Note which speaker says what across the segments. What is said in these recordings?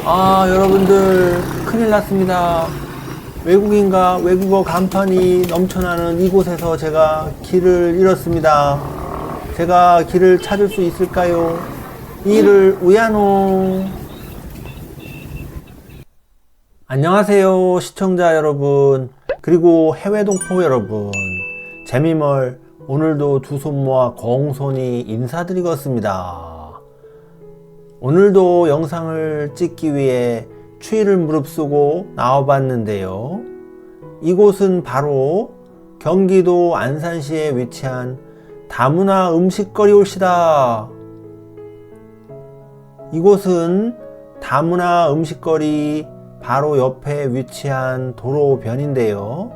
Speaker 1: 여러분들 큰일 났습니다. 외국인과 외국어 간판이 넘쳐나는 이곳에서 제가 길을 잃었습니다. 제가 길을 찾을 수 있을까요? 이를 우야노. 안녕하세요 시청자 여러분, 그리고 해외 동포 여러분, 재미멀 오늘도 두 손 모아 공손히 인사드리겠습니다. 오늘도 영상을 찍기 위해 추위를 무릅쓰고 나와봤는데요. 이곳은 바로 경기도 안산시에 위치한 다문화 음식거리 올시다. 이곳은 다문화 음식거리 바로 옆에 위치한 도로변인데요.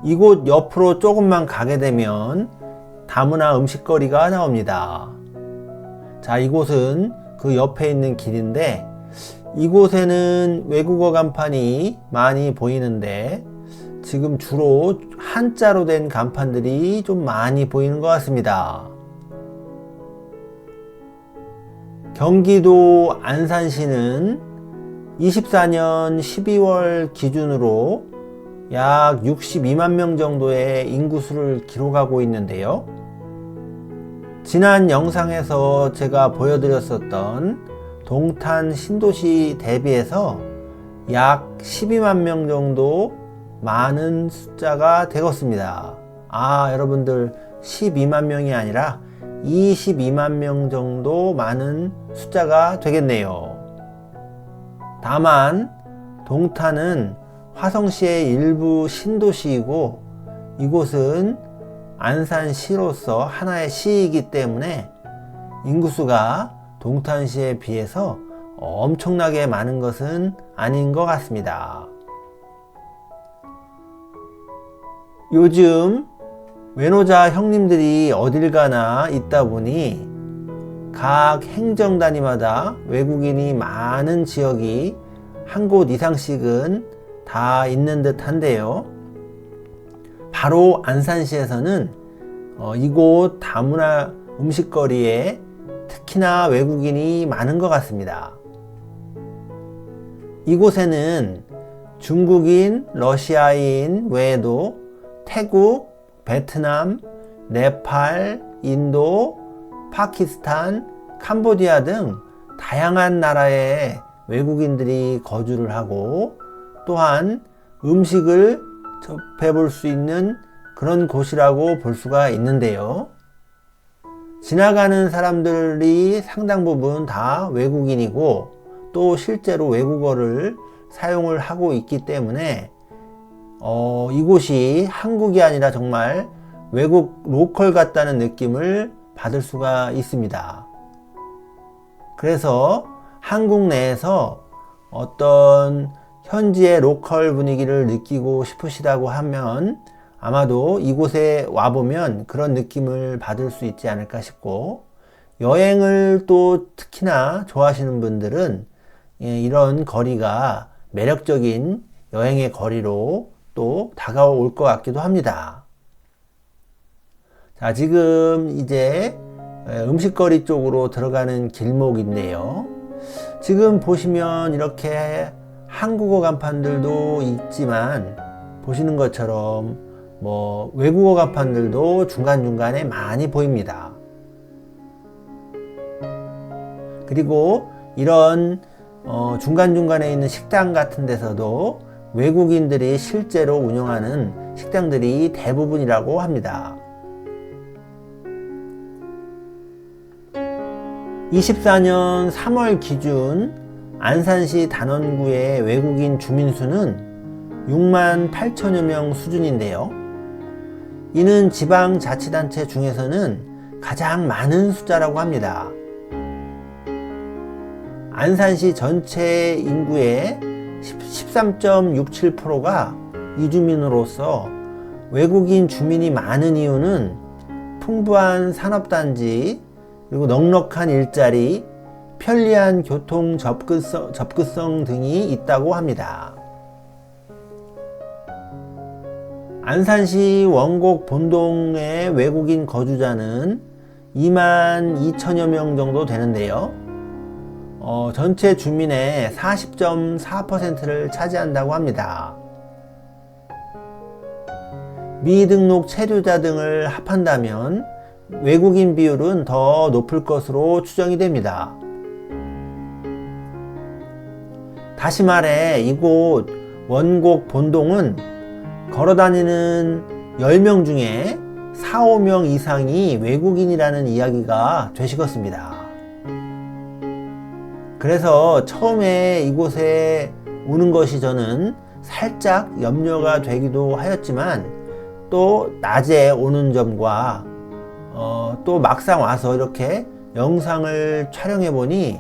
Speaker 1: 이곳 옆으로 조금만 가게 되면 다문화 음식거리가 나옵니다. 자, 이곳은 그 옆에 있는 길인데, 이곳에는 외국어 간판이 많이 보이는데 지금 주로 한자로 된 간판들이 좀 많이 보이는 것 같습니다. 경기도 안산시는 24년 12월 기준으로 약 62만 명 정도의 인구수를 기록하고 있는데요. 지난 영상에서 제가 보여드렸었던 동탄 신도시 대비해서 약 12만 명 정도 많은 숫자가 되었습니다. 여러분들 12만 명이 아니라 22만 명 정도 많은 숫자가 되겠네요. 다만 동탄은 화성시의 일부 신도시이고 이곳은 안산시로서 하나의 시이기 때문에 인구수가 동탄시에 비해서 엄청나게 많은 것은 아닌 것 같습니다. 요즘 외노자 형님들이 어딜 가나 있다 보니 각 행정단위마다 외국인이 많은 지역이 한 곳 이상씩은 다 있는 듯 한데요. 바로 안산시에서는 이곳 다문화 음식거리에 특히나 외국인이 많은 것 같습니다. 이곳에는 중국인, 러시아인 외에도 태국, 베트남, 네팔, 인도, 파키스탄, 캄보디아 등 다양한 나라의 외국인들이 거주를 하고, 또한 음식을 접해볼 수 있는 그런 곳이라고 볼 수가 있는데요. 지나가는 사람들이 상당 부분 다 외국인이고 또 실제로 외국어를 사용을 하고 있기 때문에 이곳이 한국이 아니라 정말 외국 로컬 같다는 느낌을 받을 수가 있습니다. 그래서 한국 내에서 어떤 현지의 로컬 분위기를 느끼고 싶으시다고 하면 아마도 이곳에 와보면 그런 느낌을 받을 수 있지 않을까 싶고, 여행을 또 특히나 좋아하시는 분들은 이런 거리가 매력적인 여행의 거리로 또 다가올 것 같기도 합니다. 자, 지금 이제 음식거리 쪽으로 들어가는 길목인데요. 지금 보시면 이렇게 한국어 간판들도 있지만 보시는 것처럼 외국어 간판들도 중간중간에 많이 보입니다. 그리고 이런 중간중간에 있는 식당 같은 데서도 외국인들이 실제로 운영하는 식당들이 대부분이라고 합니다. 24년 3월 기준 안산시 단원구의 외국인 주민수는 6만 8천여 명 수준인데요. 이는 지방자치단체 중에서는 가장 많은 숫자라고 합니다. 안산시 전체 인구의 13.67%가 이주민으로서 외국인 주민이 많은 이유는 풍부한 산업단지, 그리고 넉넉한 일자리, 편리한 교통 접근성 등이 있다고 합니다. 안산시 원곡 본동의 외국인 거주자는 2만 2천여 명 정도 되는데요. 전체 주민의 40.4%를 차지한다고 합니다. 미등록 체류자 등을 합한다면 외국인 비율은 더 높을 것으로 추정이 됩니다. 다시 말해 이곳 원곡 본동은 걸어다니는 10명 중에 4, 5명 이상이 외국인이라는 이야기가 되시겠습니다. 그래서 처음에 이곳에 오는 것이 저는 살짝 염려가 되기도 하였지만 또 낮에 오는 점과 또 막상 와서 이렇게 영상을 촬영해 보니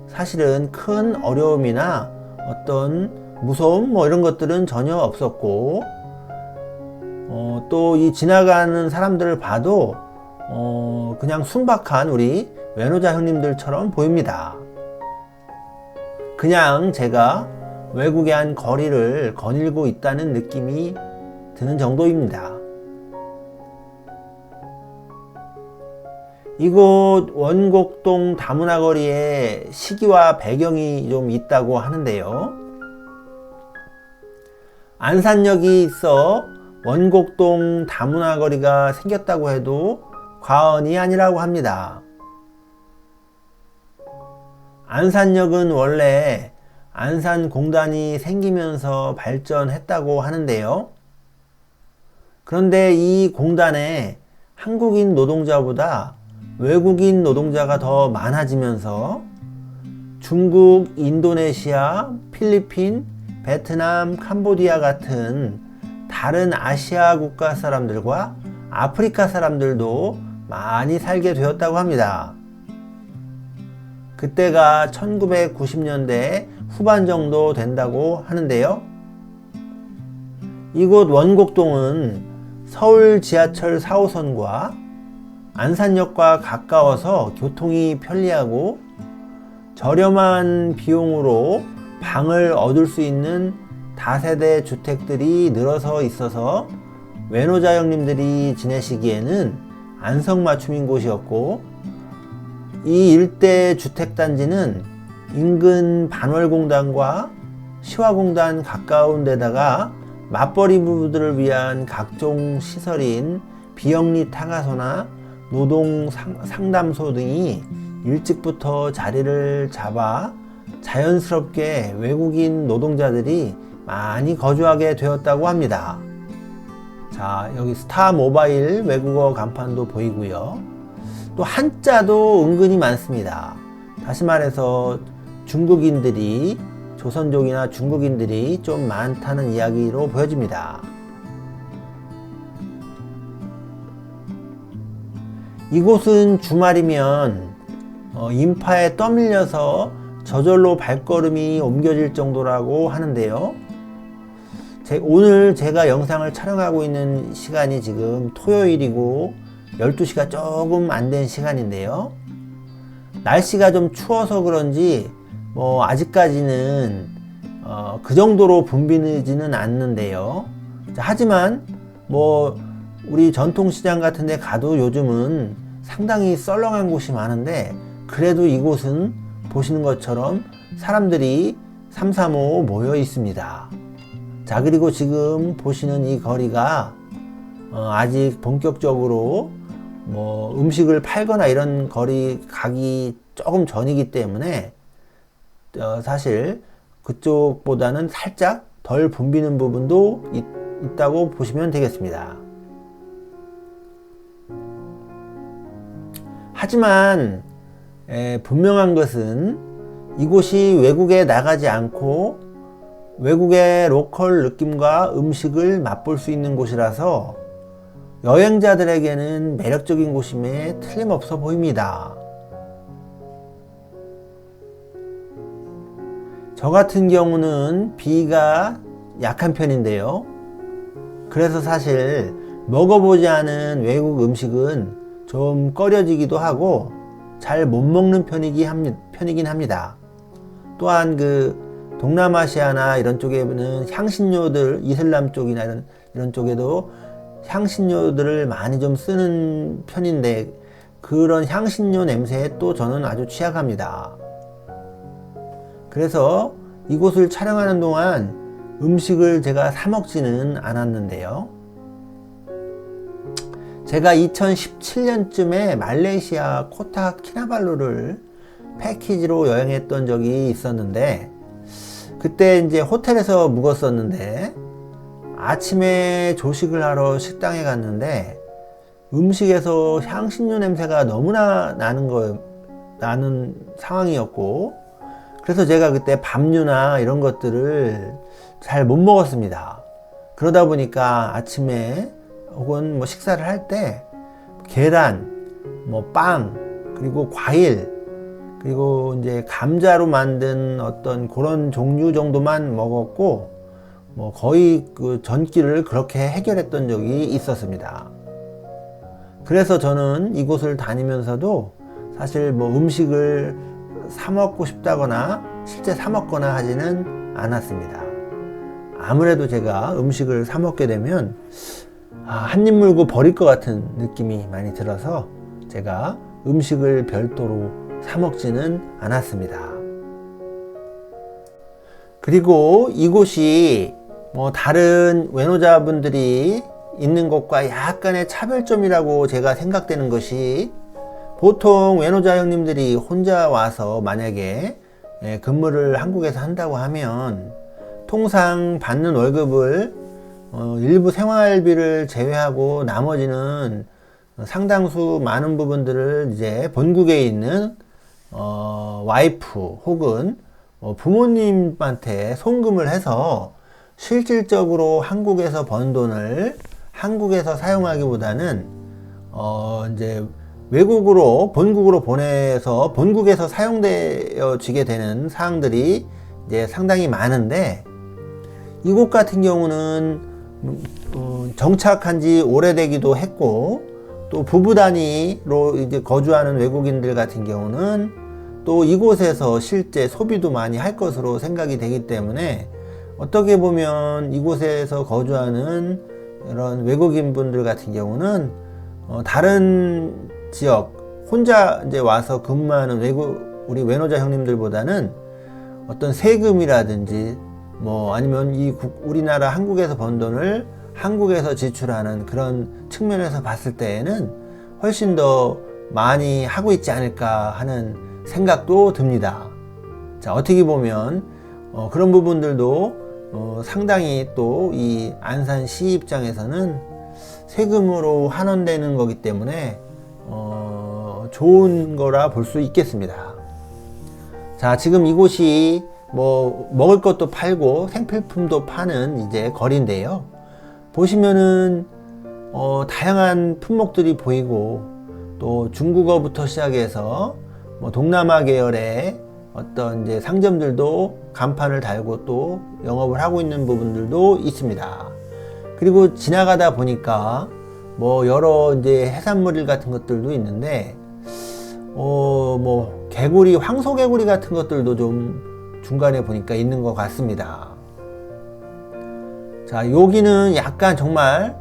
Speaker 1: 사실은 큰 어려움이나 어떤 무서움 이런 것들은 전혀 없었고 또 이 지나가는 사람들을 봐도 그냥 순박한 우리 외노자 형님들처럼 보입니다. 그냥 제가 외국의 한 거리를 거닐고 있다는 느낌이 드는 정도입니다. 이곳 원곡동 다문화 거리에 시기와 배경이 좀 있다고 하는데요. 안산역이 있어 원곡동 다문화 거리가 생겼다고 해도 과언이 아니라고 합니다. 안산역은 원래 안산공단이 생기면서 발전했다고 하는데요. 그런데 이 공단에 한국인 노동자보다 외국인 노동자가 더 많아지면서 중국, 인도네시아, 필리핀, 베트남, 캄보디아 같은 다른 아시아 국가 사람들과 아프리카 사람들도 많이 살게 되었다고 합니다. 그때가 1990년대 후반 정도 된다고 하는데요. 이곳 원곡동은 서울 지하철 4호선과 안산역과 가까워서 교통이 편리하고 저렴한 비용으로 방을 얻을 수 있는 다세대 주택들이 늘어서 있어서 외노자 형님들이 지내시기에는 안성맞춤인 곳이었고, 이 일대 주택단지는 인근 반월공단과 시화공단 가까운 데다가 맞벌이 부부들을 위한 각종 시설인 비영리 타가소나 노동 상담소 등이 일찍부터 자리를 잡아 자연스럽게 외국인 노동자들이 많이 거주하게 되었다고 합니다. 자, 여기 스타 모바일 외국어 간판도 보이고요. 또 한자도 은근히 많습니다. 다시 말해서 중국인들이, 조선족이나 중국인들이 좀 많다는 이야기로 보여집니다. 이곳은 주말이면 인파에 떠밀려서 저절로 발걸음이 옮겨질 정도라고 하는데요. 오늘 제가 영상을 촬영하고 있는 시간이 지금 토요일이고 12시가 조금 안 된 시간인데요. 날씨가 좀 추워서 그런지 아직까지는 그 정도로 붐비지는 않는데요. 하지만 우리 전통시장 같은 데 가도 요즘은 상당히 썰렁한 곳이 많은데, 그래도 이곳은 보시는 것처럼 사람들이 삼삼오오 모여 있습니다. 자, 그리고 지금 보시는 이 거리가 아직 본격적으로 음식을 팔거나 이런 거리 가기 조금 전이기 때문에 사실 그쪽보다는 살짝 덜 붐비는 부분도 있다고 보시면 되겠습니다. 하지만 분명한 것은 이곳이 외국에 나가지 않고 외국의 로컬 느낌과 음식을 맛볼 수 있는 곳이라서 여행자들에게는 매력적인 곳임에 틀림없어 보입니다. 저 같은 경우는 비가 약한 편인데요. 그래서 사실 먹어보지 않은 외국 음식은 좀 꺼려지기도 하고 잘 못 먹는 편이긴 합니다. 또한 동남아시아나 이런 쪽에는 향신료들, 이슬람 쪽이나 이런 쪽에도 향신료들을 많이 좀 쓰는 편인데, 그런 향신료 냄새에 또 저는 아주 취약합니다. 그래서 이곳을 촬영하는 동안 음식을 제가 사 먹지는 않았는데요. 제가 2017년쯤에 말레이시아 코타키나발루를 패키지로 여행했던 적이 있었는데, 그때 이제 호텔에서 묵었었는데 아침에 조식을 하러 식당에 갔는데 음식에서 향신료 냄새가 너무나 나는 상황이었고, 그래서 제가 그때 밥류나 이런 것들을 잘 못 먹었습니다. 그러다 보니까 아침에 혹은 뭐 식사를 할 때 계란, 뭐 빵, 그리고 과일, 그리고 이제 감자로 만든 어떤 그런 종류 정도만 먹었고, 뭐 거의 그 전기를 그렇게 해결했던 적이 있었습니다. 그래서 저는 이곳을 다니면서도 사실 뭐 음식을 사 먹고 싶다거나 실제 사 먹거나 하지는 않았습니다. 아무래도 제가 음식을 사 먹게 되면 한 입 물고 버릴 것 같은 느낌이 많이 들어서 제가 음식을 별도로 사 먹지는 않았습니다. 그리고 이곳이 뭐 다른 외노자분들이 있는 곳과 약간의 차별점이라고 제가 생각되는 것이, 보통 외노자 형님들이 혼자 와서 만약에 근무를 한국에서 한다고 하면 통상 받는 월급을 일부 생활비를 제외하고 나머지는 상당수 많은 부분들을 이제 본국에 있는 와이프 혹은 부모님한테 송금을 해서 실질적으로 한국에서 번 돈을 한국에서 사용하기보다는 이제 외국으로 본국으로 보내서 본국에서 사용되어지게 되는 사항들이 이제 상당히 많은데, 이곳 같은 경우는 정착한 지 오래되기도 했고, 또 부부 단위로 이제 거주하는 외국인들 같은 경우는 또 이곳에서 실제 소비도 많이 할 것으로 생각이 되기 때문에, 어떻게 보면 이곳에서 거주하는 이런 외국인 분들 같은 경우는 다른 지역 혼자 이제 와서 근무하는 우리 외노자 형님들보다는 어떤 세금이라든지 뭐 아니면 우리나라 한국에서 번 돈을 한국에서 지출하는 그런 측면에서 봤을 때에는 훨씬 더 많이 하고 있지 않을까 하는 생각도 듭니다. 자, 어떻게 보면 그런 부분들도 상당히 또 이 안산시 입장에서는 세금으로 환원되는 거기 때문에 좋은 거라 볼 수 있겠습니다. 자, 지금 이곳이 뭐 먹을 것도 팔고 생필품도 파는 이제 거리인데요. 보시면은 다양한 품목들이 보이고, 또 중국어부터 시작해서 뭐 동남아 계열의 어떤 이제 상점들도 간판을 달고 또 영업을 하고 있는 부분들도 있습니다. 그리고 지나가다 보니까 뭐 여러 이제 해산물 같은 것들도 있는데, 뭐 개구리, 황소개구리 같은 것들도 좀 중간에 보니까 있는 것 같습니다. 자, 여기는 약간 정말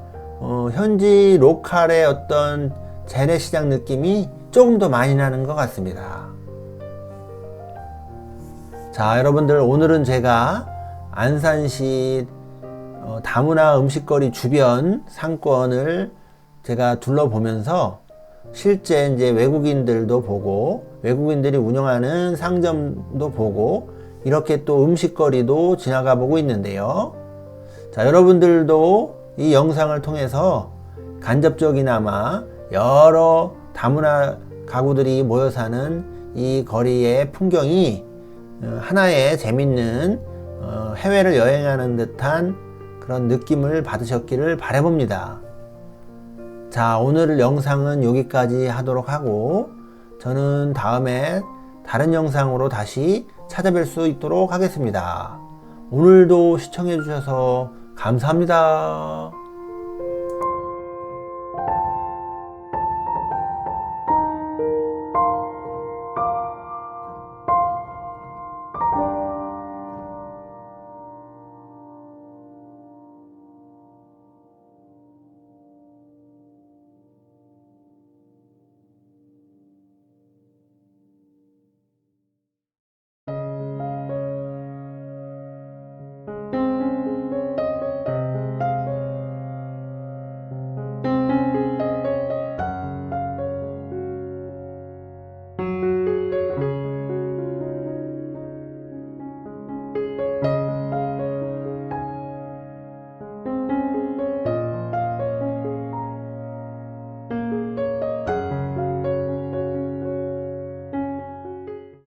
Speaker 1: 현지 로컬의 어떤 재래시장 느낌이 조금 더 많이 나는 것 같습니다. 자, 여러분들, 오늘은 제가 안산시 다문화 음식거리 주변 상권을 제가 둘러보면서 실제 이제 외국인들도 보고, 외국인들이 운영하는 상점도 보고, 이렇게 또 음식거리도 지나가 보고 있는데요. 자, 여러분들도 이 영상을 통해서 간접적이나마 여러 다문화 가구들이 모여 사는 이 거리의 풍경이 하나의 재밌는 해외를 여행하는 듯한 그런 느낌을 받으셨기를 바라봅니다. 자, 오늘 영상은 여기까지 하도록 하고, 저는 다음에 다른 영상으로 다시 찾아뵐 수 있도록 하겠습니다. 오늘도 시청해 주셔서 감사합니다.